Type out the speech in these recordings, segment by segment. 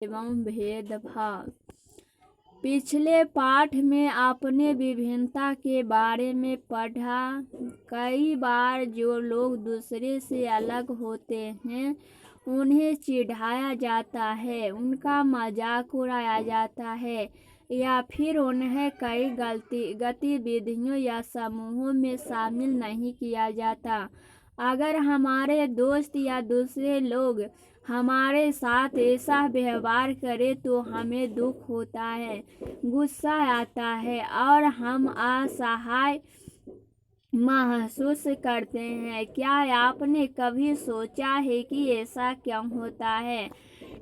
एवं भेदभाव। पिछले पाठ में आपने विभिन्नता के बारे में पढ़ा। कई बार जो लोग दूसरे से अलग होते हैं उन्हें चिढ़ाया जाता है, उनका मजाक उड़ाया जाता है या फिर उन्हें कई गतिविधियों या समूहों में शामिल नहीं किया जाता। अगर हमारे दोस्त या दूसरे लोग हमारे साथ ऐसा व्यवहार करें तो हमें दुख होता है, गुस्सा आता है और हम असहाय महसूस करते हैं। क्या आपने कभी सोचा है कि ऐसा क्यों होता है?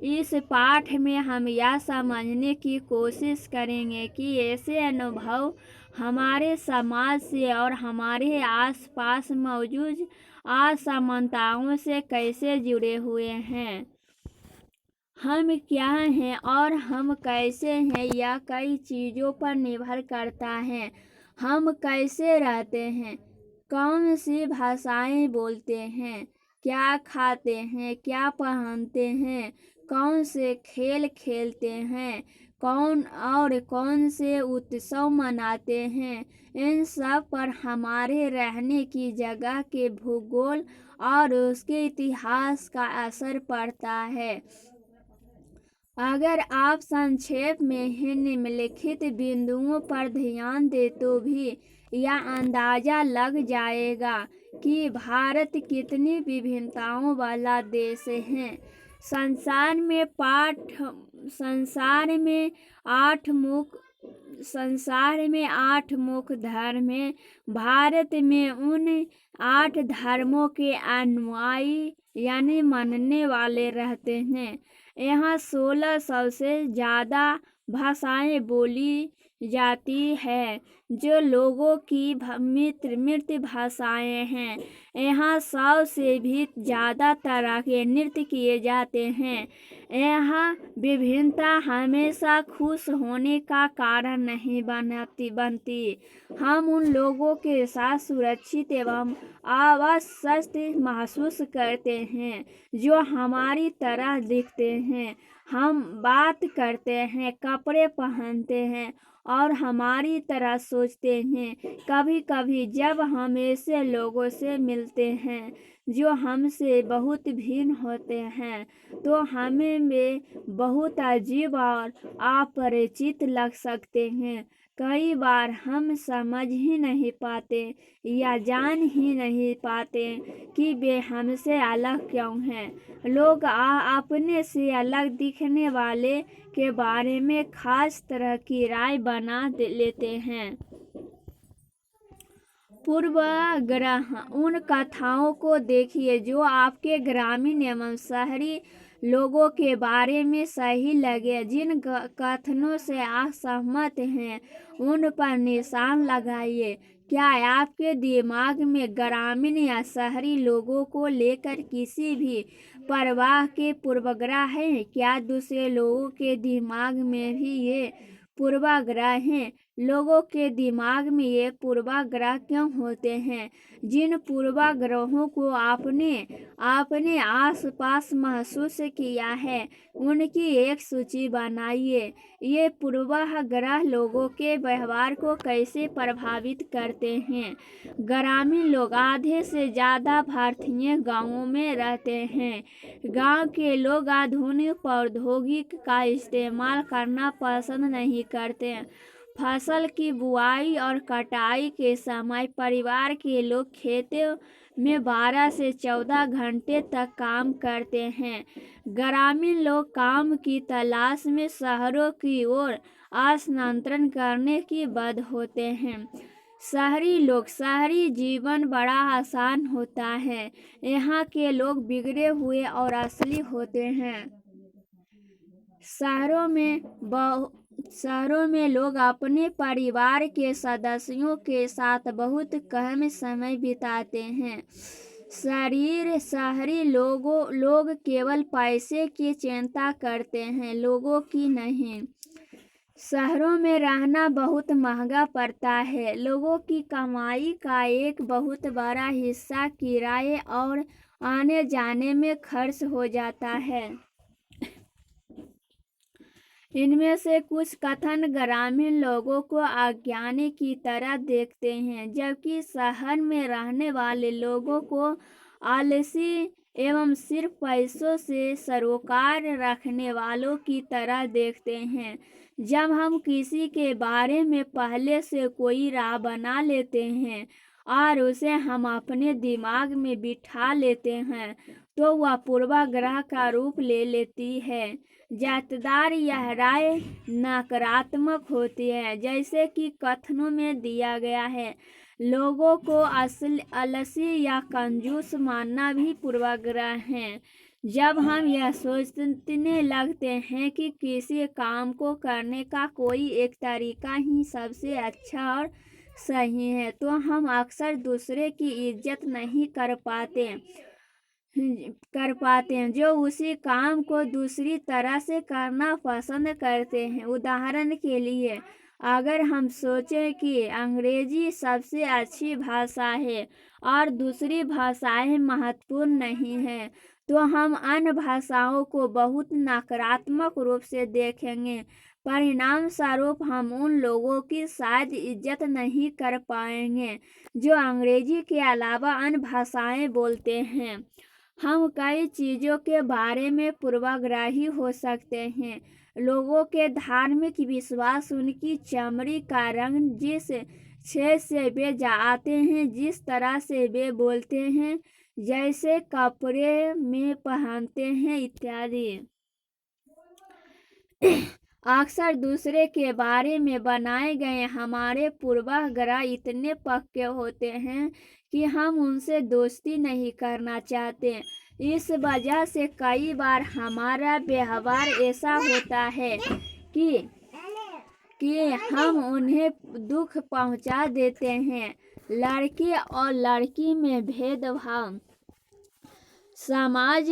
इस पाठ में हम यह समझने की कोशिश करेंगे कि ऐसे अनुभव हमारे समाज से और हमारे आसपास मौजूद असमानताओं से कैसे जुड़े हुए हैं। हम क्या हैं और हम कैसे हैं यह कई चीज़ों पर निर्भर करता है। हम कैसे रहते हैं, कौन सी भाषाएं बोलते हैं, क्या खाते हैं, क्या पहनते हैं, कौन से खेल खेलते हैं, कौन से उत्सव मनाते हैं, इन सब पर हमारे रहने की जगह के भूगोल और उसके इतिहास का असर पड़ता है। अगर आप संक्षेप में ही निम्नलिखित बिंदुओं पर ध्यान दें तो भी यह अंदाजा लग जाएगा कि भारत कितनी विभिन्नताओं वाला देश है। संसार में 8 मुख्य धर्म हैं। भारत में उन 8 धर्मों के अनुयायी यानी मानने वाले रहते हैं। यहाँ 1600 से ज़्यादा भाषाएं बोली जाती है जो लोगों की मृत भाषाएं हैं। यहाँ 100 से भी ज़्यादा तरह के नृत्य किए जाते हैं। यह विभिन्नता हमेशा खुश होने का कारण नहीं बनती। हम उन लोगों के साथ सुरक्षित एवं आश्वस्त महसूस करते हैं जो हमारी तरह दिखते हैं, हम बात करते हैं, कपड़े पहनते हैं और हमारी तरह सोचते हैं। कभी कभी जब हम ऐसे लोगों से मिलते हैं जो हमसे बहुत भिन्न होते हैं तो हमें वे बहुत अजीब और अपरिचित लग सकते हैं। कई बार हम समझ ही नहीं पाते या जान ही नहीं पाते कि वे हमसे अलग क्यों हैं। लोग अपने से अलग दिखने वाले के बारे में खास तरह की राय बना लेते हैं। पूर्वाग्रह। उन कथाओं को देखिए जो आपके ग्रामीण एवं शहरी लोगों के बारे में सही लगे। जिन कथनों से आप सहमत हैं उन पर निशान लगाइए। क्या आपके दिमाग में ग्रामीण या शहरी लोगों को लेकर किसी भी परवाह के पूर्वाग्रह हैं? क्या दूसरे लोगों के दिमाग में भी ये पूर्वाग्रह हैं? लोगों के दिमाग में ये पूर्वाग्रह क्यों होते हैं? जिन पूर्वाग्रहों को आपने आसपास महसूस किया है उनकी एक सूची बनाइए। ये पूर्वाग्रह लोगों के व्यवहार को कैसे प्रभावित करते हैं? ग्रामीण लोग आधे से ज़्यादा भारतीय गांवों में रहते हैं। गांव के लोग आधुनिक प्रौद्योगिकी का इस्तेमाल करना पसंद नहीं करते। फसल की बुआई और कटाई के समय परिवार के लोग खेतों में 12 से 14 घंटे तक काम करते हैं। ग्रामीण लोग काम की तलाश में शहरों की ओर स्थानांतरण करने की बद्ध होते हैं। शहरी जीवन बड़ा आसान होता है। यहाँ के लोग बिगड़े हुए और असली होते हैं। शहरों में लोग अपने परिवार के सदस्यों के साथ बहुत कम समय बिताते हैं। शहरी लोग केवल पैसे की चिंता करते हैं, लोगों की नहीं। शहरों में रहना बहुत महंगा पड़ता है। लोगों की कमाई का एक बहुत बड़ा हिस्सा किराए और आने जाने में खर्च हो जाता है। इनमें से कुछ कथन ग्रामीण लोगों को अज्ञानी की तरह देखते हैं, जबकि शहर में रहने वाले लोगों को आलसी एवं सिर्फ पैसों से सरोकार रखने वालों की तरह देखते हैं। जब हम किसी के बारे में पहले से कोई राय बना लेते हैं और उसे हम अपने दिमाग में बिठा लेते हैं, तो वह पूर्वाग्रह का रूप ले लेती है। ज्यादातर यह राय नकारात्मक होती है, जैसे कि कथनों में दिया गया है। लोगों को आलसी या कंजूस मानना भी पूर्वाग्रह है। जब हम यह सोचने लगते हैं कि किसी काम को करने का कोई एक तरीका ही सबसे अच्छा और सही है, तो हम अक्सर दूसरे की इज्जत नहीं कर पाते हैं जो उसी काम को दूसरी तरह से करना पसंद करते हैं। उदाहरण के लिए, अगर हम सोचें कि अंग्रेजी सबसे अच्छी भाषा है और दूसरी भाषाएं महत्वपूर्ण नहीं हैं, तो हम अन्य भाषाओं को बहुत नकारात्मक रूप से देखेंगे। परिणाम स्वरूप हम उन लोगों की शायद इज्जत नहीं कर पाएंगे जो अंग्रेजी के अलावा अन्य भाषाएं बोलते हैं। हम कई चीज़ों के बारे में पूर्वाग्रही हो सकते हैं। लोगों के धार्मिक विश्वास, उनकी चमड़ी का रंग, जिस छेद से वे जाते हैं, जिस तरह से वे बोलते हैं, जैसे कपड़े में पहनते हैं इत्यादि। अक्सर दूसरे के बारे में बनाए गए हमारे पूर्वाग्रह इतने पक्के होते हैं कि हम उनसे दोस्ती नहीं करना चाहते। इस वजह से कई बार हमारा व्यवहार ऐसा होता है कि हम उन्हें दुख पहुंचा देते हैं। लड़के और लड़की में भेदभाव। समाज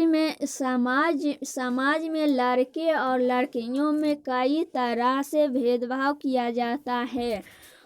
में लड़के और लड़कियों में कई तरह से भेदभाव किया जाता है।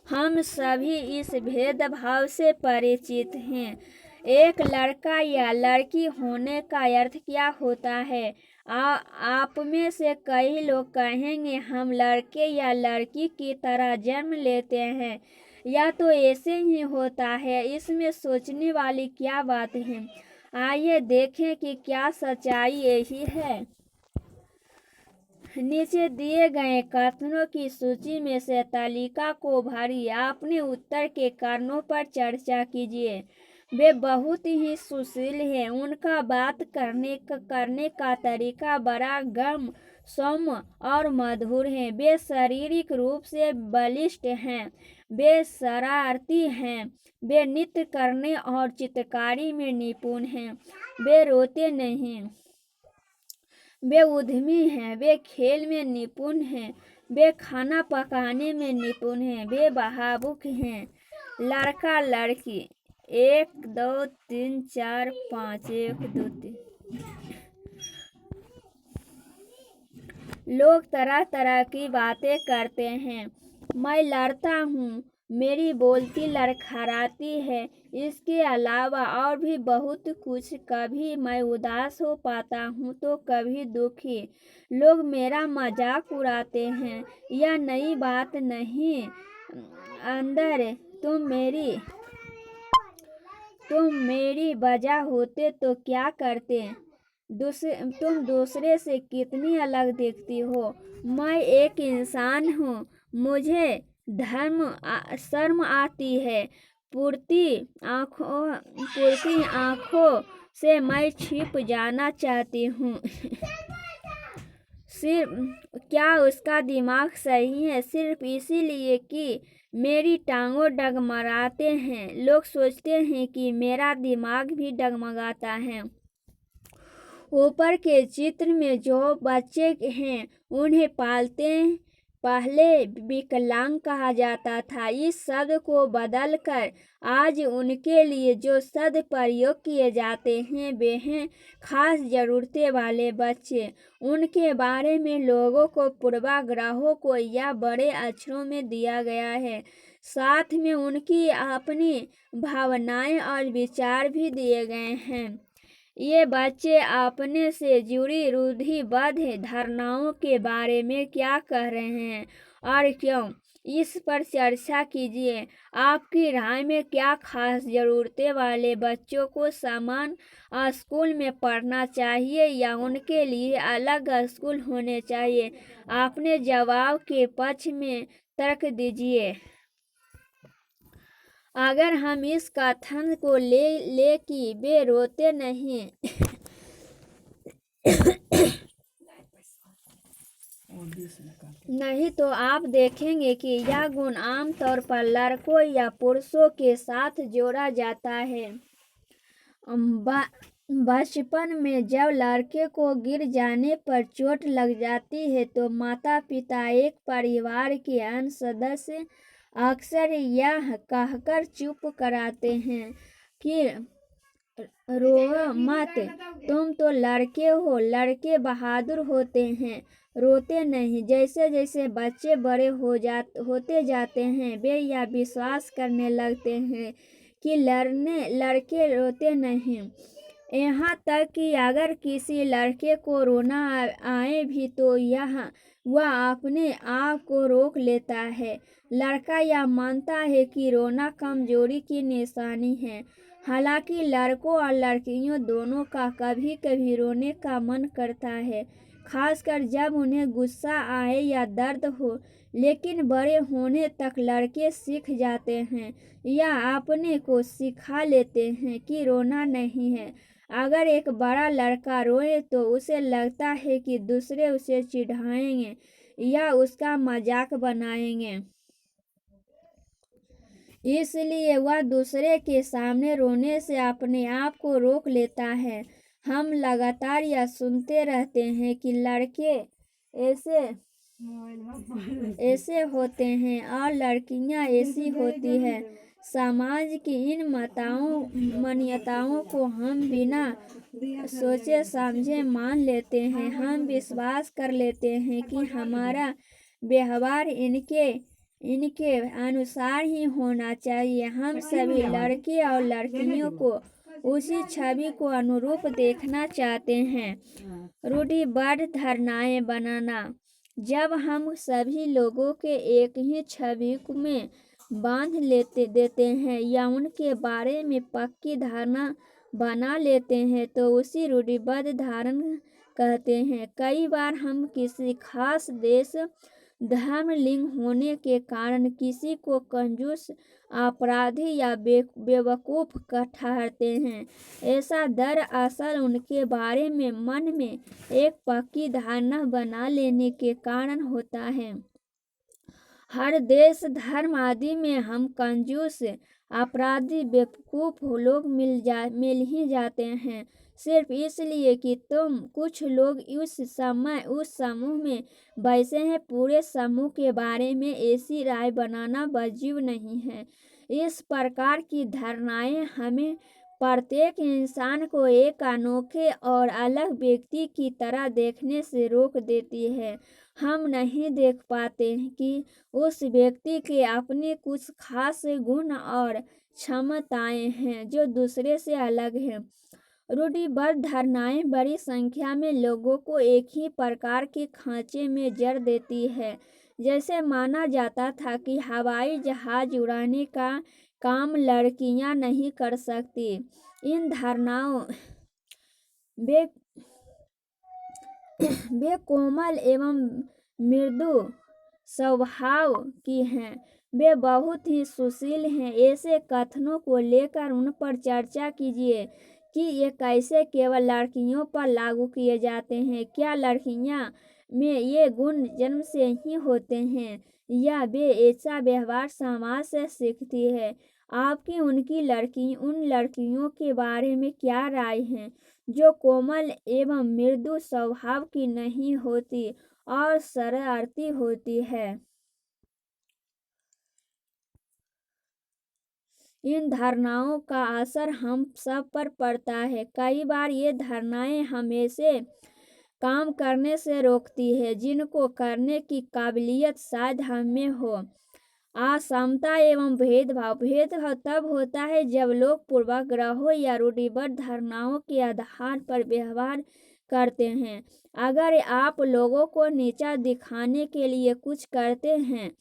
हम सभी इस भेदभाव से परिचित हैं। एक लड़का या लड़की होने का अर्थ क्या होता है? आप में से कई लोग कहेंगे, हम लड़के या लड़की की तरह जन्म लेते हैं, या तो ऐसे ही होता है। इसमें सोचने वाली क्या बात है? आइए देखें कि क्या सच्चाई यही है। नीचे दिए गए कथनों की सूची में से तालिका को भरिए। अपने उत्तर के कारणों पर चर्चा कीजिए। वे बहुत ही सुशील हैं। उनका बात करने का तरीका बड़ा गर्म, सौम्य और मधुर है। वे शारीरिक रूप से बलिष्ठ हैं। वे शरारती हैं। वे नृत्य करने और चित्रकारी में निपुण हैं। वे रोते नहीं। वे उद्यमी हैं। वे खेल में निपुण हैं। वे खाना पकाने में निपुण हैं। वे भावुक हैं। लड़का लड़की 1 2 3 4 5 1 2 3। लोग तरह तरह की बातें करते हैं। मैं लड़ता हूँ, मेरी बोलती लड़खड़ाती है। इसके अलावा और भी बहुत कुछ। कभी मैं उदास हो पाता हूँ तो कभी दुखी। लोग मेरा मजाक उड़ाते हैं। यह नई बात नहीं। अंदर तुम मेरी वजह होते तो क्या करते? तुम दूसरे से कितनी अलग दिखती हो। मैं एक इंसान हूँ। मुझे शर्म आती है। पुरती आँखों से मैं छिप जाना चाहती हूँ। सिर्फ क्या उसका दिमाग सही है? सिर्फ इसीलिए कि मेरी टांगों डगमगाते हैं। लोग सोचते हैं कि मेरा दिमाग भी डगमगाता है। ऊपर के चित्र में जो बच्चे हैं, उन्हें पहले विकलांग कहा जाता था। इस शब्द को बदलकर आज उनके लिए जो शब्द प्रयोग किए जाते हैं, वे हैं खास जरूरतें वाले बच्चे। उनके बारे में लोगों को पूर्वाग्रहों को या बड़े अक्षरों में दिया गया है। साथ में उनकी अपनी भावनाएं और विचार भी दिए गए हैं। ये बच्चे अपने से जुड़ी रूढ़िबद्ध धारणाओं के बारे में क्या कह रहे हैं और क्यों, इस पर चर्चा कीजिए। आपकी राय में क्या खास ज़रूरतें वाले बच्चों को समान स्कूल में पढ़ना चाहिए या उनके लिए अलग स्कूल होने चाहिए? अपने जवाब के पक्ष में तर्क दीजिए। अगर हम इस कथन को ले कि वे रोते नहीं तो आप देखेंगे कि यह गुण आमतौर पर लड़कों या पुरुषों के साथ जोड़ा जाता है। बचपन में जब लड़के को गिर जाने पर चोट लग जाती है तो माता पिता एक परिवार के अन्य सदस्य अक्सर यह कहकर चुप कराते हैं कि रो मत, तुम तो लड़के हो, लड़के बहादुर होते हैं, रोते नहीं। जैसे जैसे बच्चे बड़े होते जाते हैं वे यह विश्वास करने लगते हैं कि लड़के रोते नहीं। यहाँ तक कि अगर किसी लड़के को रोना आए भी तो वह अपने आप को रोक लेता है। लड़का यह मानता है कि रोना कमजोरी की निशानी है। हालांकि लड़कों और लड़कियों दोनों का कभी कभी रोने का मन करता है, खासकर जब उन्हें गुस्सा आए या दर्द हो। लेकिन बड़े होने तक लड़के सीख जाते हैं या अपने को सिखा लेते हैं कि रोना नहीं है। अगर एक बड़ा लड़का रोए तो उसे लगता है कि दूसरे उसे चिढ़ाएंगे या उसका मजाक बनाएंगे, इसलिए वह दूसरे के सामने रोने से अपने आप को रोक लेता है। हम लगातार यह सुनते रहते हैं कि लड़के ऐसे होते हैं और लड़कियां ऐसी होती है। समाज की इन मान्यताओं को हम बिना सोचे समझे मान लेते हैं। हम विश्वास कर लेते हैं कि हमारा व्यवहार इनके अनुसार ही होना चाहिए। हम सभी लड़के और लड़कियों को उसी छवि को अनुरूप देखना चाहते हैं। रूढ़िबद्ध धारणाएं बनाना। जब हम सभी लोगों के एक ही छवि में बांध देते हैं या उनके बारे में पक्की धारणा बना लेते हैं तो उसी रूढ़िबद्ध धारणा कहते हैं। कई बार हम किसी खास देश, धर्म, लिंग होने के कारण किसी को कंजूस, अपराधी या बेवकूफ़ ठहराते हैं। ऐसा दरअसल उनके बारे में मन में एक पक्की धारणा बना लेने के कारण होता है। हर देश, धर्म आदि में हम कंजूस, अपराधी, बेवकूफ़ लोग मिल ही जाते हैं, सिर्फ इसलिए कि कुछ लोग उस समूह में वैसे हैं। पूरे समूह के बारे में ऐसी राय बनाना वाजिब नहीं है। इस प्रकार की धारणाएं हमें प्रत्येक इंसान को एक अनोखे और अलग व्यक्ति की तरह देखने से रोक देती है। हम नहीं देख पाते कि उस व्यक्ति के अपने कुछ खास गुण और क्षमताएं हैं जो दूसरे से अलग हैं। रूढ़िबद्ध धारणाएं बड़ी संख्या में लोगों को एक ही प्रकार के खांचे में जड़ देती है। जैसे माना जाता था कि हवाई जहाज उड़ाने का काम लड़कियां नहीं कर सकती। इन धारणाओं वे कोमल एवं मृदु स्वभाव की हैं, वे बहुत ही सुशील हैं। ऐसे कथनों को लेकर उन पर चर्चा कीजिए कि ये कैसे केवल लड़कियों पर लागू किए जाते हैं। क्या लड़कियां में ये गुण जन्म से ही होते हैं या वे ऐसा व्यवहार समाज से सीखती है? आपकी उन लड़कियों के बारे में क्या राय है जो कोमल एवं मृदु स्वभाव की नहीं होती और शरारती होती है? इन धारणाओं का असर हम सब पर पड़ता है। कई बार ये धारणाएं हमें काम करने से रोकती है जिनको करने की काबिलियत शायद हमें हो। असमता एवं भेदभाव। भेदभाव तब होता है जब लोग पूर्वाग्रहों या रूढ़िबद्ध धारणाओं के आधार पर व्यवहार करते हैं। अगर आप लोगों को नीचा दिखाने के लिए कुछ करते हैं,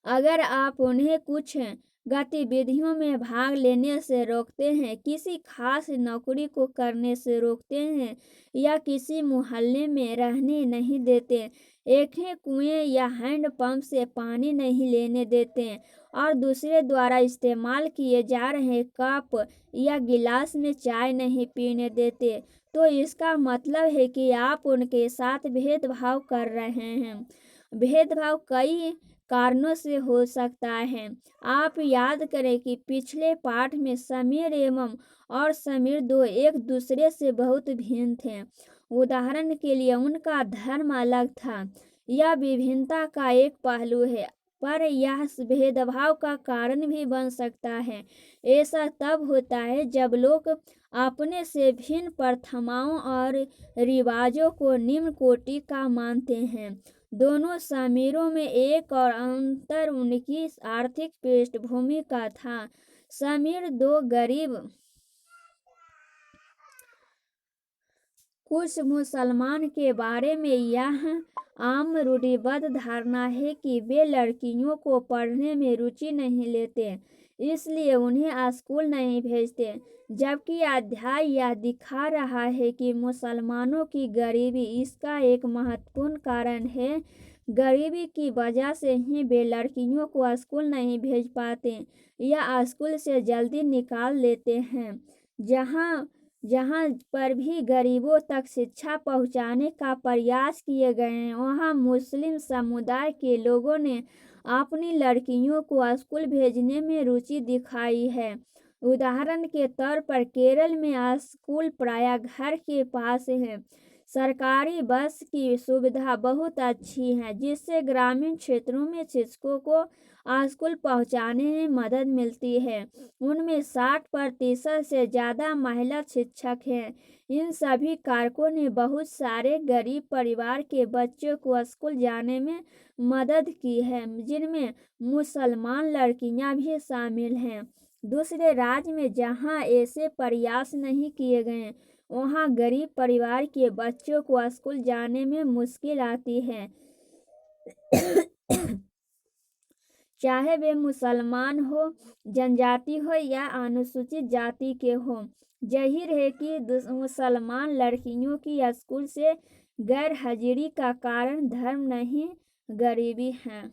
अगर आप उन्हें कुछ गतिविधियों में भाग लेने से रोकते हैं, किसी खास नौकरी को करने से रोकते हैं या किसी मोहल्ले में रहने नहीं देते, एक ही कुएं या हैंडपंप से पानी नहीं लेने देते और दूसरे द्वारा इस्तेमाल किए जा रहे कप या गिलास में चाय नहीं पीने देते, तो इसका मतलब है कि आप उनके साथ भेदभाव कर रहे हैं। भेदभाव कई कारणों से हो सकता है। आप याद करें कि पिछले पाठ में समीर और समीर दो एक दूसरे से बहुत भिन्न थे। उदाहरण के लिए उनका धर्म अलग था। यह विभिन्नता का एक पहलू है, पर यह भेदभाव का कारण भी बन सकता है। ऐसा तब होता है जब लोग अपने से भिन्न प्रथाओं और रिवाजों को निम्न कोटि का मानते हैं। दोनों समीरों में एक और अंतर उनकी आर्थिक पृष्ठभूमि का था। समीर दो गरीब कुछ मुसलमान के बारे में यह आम रूढ़िबद्ध धारणा है कि वे लड़कियों को पढ़ने में रुचि नहीं लेते, इसलिए उन्हें स्कूल नहीं भेजते, जबकि अध्याय यह दिखा रहा है कि मुसलमानों की गरीबी इसका एक महत्वपूर्ण कारण है। गरीबी की वजह से ही वे लड़कियों को स्कूल नहीं भेज पाते या स्कूल से जल्दी निकाल लेते हैं। जहाँ पर भी गरीबों तक शिक्षा पहुँचाने का प्रयास किए गए हैं, वहाँ मुस्लिम समुदाय के लोगों ने अपनी लड़कियों को स्कूल भेजने में रुचि दिखाई है। उदाहरण के तौर पर केरल में स्कूल प्रायः घर के पास है। सरकारी बस की सुविधा बहुत अच्छी है, जिससे ग्रामीण क्षेत्रों में शिक्षकों को स्कूल पहुंचाने में मदद मिलती है। उनमें 60% से ज़्यादा महिला शिक्षक हैं। इन सभी कारकों ने बहुत सारे गरीब परिवार के बच्चों को स्कूल जाने में मदद की है, जिनमें मुसलमान लड़कियां भी शामिल हैं। दूसरे राज्य में जहां ऐसे प्रयास नहीं किए गए, वहां गरीब परिवार के बच्चों को स्कूल जाने में मुश्किल आती है, चाहे वे मुसलमान हो, जनजाति हो या अनुसूचित जाति के हो। जाहिर है कि मुसलमान लड़कियों की स्कूल से गैर हाजिरी का कारण धर्म नहीं, गरीबी है।